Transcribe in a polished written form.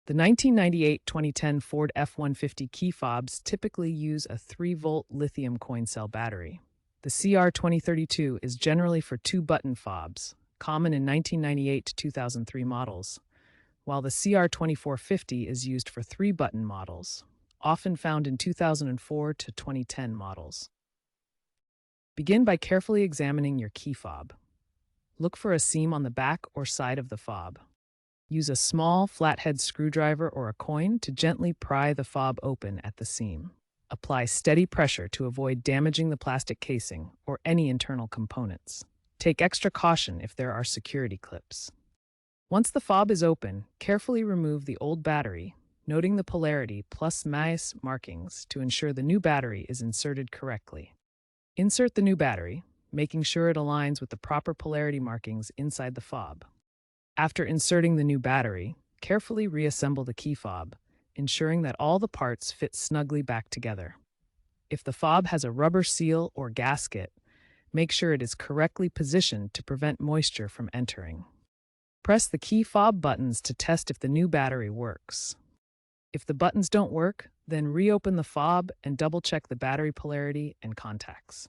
The 1998-2010 Ford F-150 key fobs typically use a 3-volt lithium coin cell battery. The CR2032 is generally for 2-button fobs, common in 1998 to 2003 models, while the CR2450 is used for 3-button models, often found in 2004 to 2010 models. Begin by carefully examining your key fob. Look for a seam on the back or side of the fob. Use a small, flathead screwdriver or a coin to gently pry the fob open at the seam. Apply steady pressure to avoid damaging the plastic casing or any internal components. Take extra caution if there are security clips. Once the fob is open, carefully remove the old battery, noting the polarity plus-minus markings to ensure the new battery is inserted correctly. Insert the new battery, making sure it aligns with the proper polarity markings inside the fob. After inserting the new battery, carefully reassemble the key fob, ensuring that all the parts fit snugly back together. If the fob has a rubber seal or gasket, make sure it is correctly positioned to prevent moisture from entering. Press the key fob buttons to test if the new battery works. If the buttons don't work, then reopen the fob and double-check the battery polarity and contacts.